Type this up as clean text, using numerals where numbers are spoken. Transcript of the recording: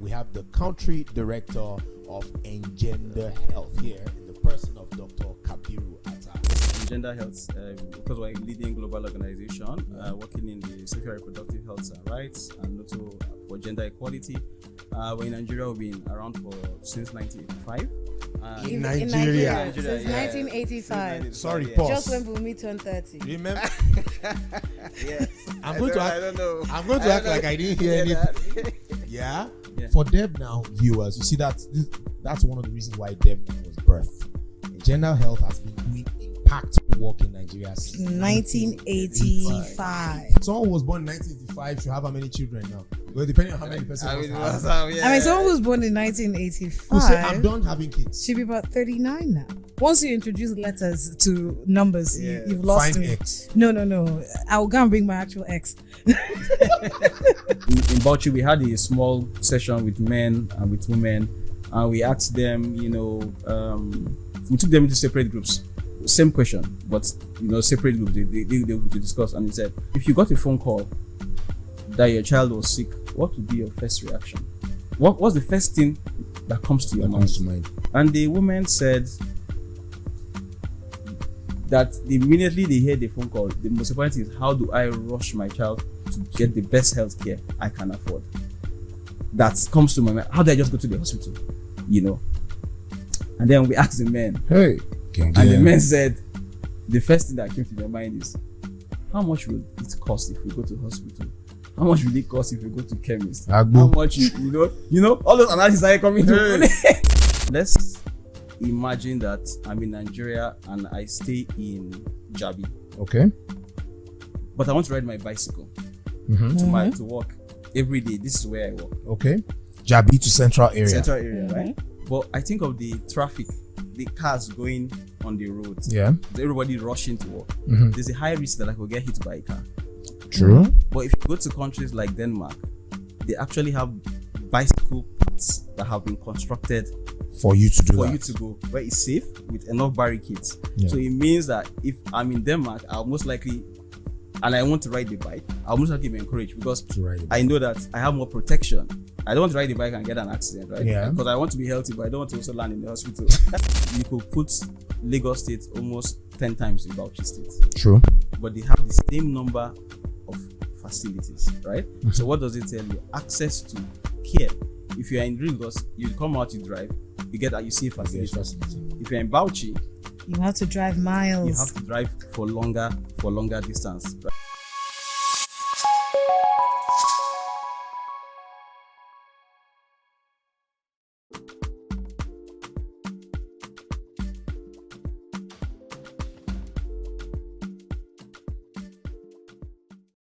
we have the country director of Engender Health here in the person of Dr. Kabiru Atta. Engender Health, because we're a leading global organization working in the sexual reproductive health and rights and also for gender equality. We're in Nigeria, we've been around since 1985. In Nigeria. Since 1985. Sorry, yeah. pause. Just when Bumi turned 30. Remember, Yes. I'm going to I act, don't know. I'm going to act like I didn't hear anything. Yeah? Yeah. For devnow viewers, you see that's one of the reasons why devnow was birthed. Engender Health has been doing impactful work in Nigeria since 1985. Someone who was born in 1985 should have how many children now? Well, depending on how many persons. I mean, someone who's born in Who 1985 say I'm done having kids. should be about 39 now. Once you introduce letters to numbers, Yeah. you've lost Find me. X. No. I'll go and bring my actual ex. In Bauchi, we had a small session with men and with women, and we asked them, we took them into separate groups. Same question, but separate groups. They to discuss, and he said, if you got a phone call that your child was sick, what would be your first reaction? What's the first thing that comes to your mind? And the woman said that immediately they hear the phone call, the most important thing is, how do I rush my child to get the best health care I can afford? That comes to my mind. How do I just go to the hospital? And then we asked the men, Hey. and the men said, the first thing that came to their mind is, how much will it cost if we go to hospital? How much will it cost if we go to chemist? How much, all those analyses are coming to play. Let's imagine that I'm in Nigeria and I stay in Jabi, Okay. but I want to ride my bicycle to work every day. This is where I work. Okay. Jabi to central area. Central area, right? But I think of the traffic, the cars going on the roads. Yeah. Everybody rushing to work. There's a high risk that I could get hit by a car. True. But if you go to countries like Denmark, they actually have bicycle paths that have been constructed For you to do for that. you to go, where it's safe with enough barricades. Yeah. So it means that if I'm in Denmark, I'll most likely, and I want to ride the bike, I'll most likely be encouraged because To ride the I know that I have more protection. I don't want to ride the bike and get an accident, right? Yeah. Because I want to be healthy, but I don't want to also land in the hospital. You could put Lagos State almost 10 times in Bauchi State, True. but they have the same number of facilities, right? So what does it tell you? Access to care. If you're in Lagos, you come out, you drive, you see facilities. If you're in Bauchi, You have to drive miles. you have to drive for longer distance. Right?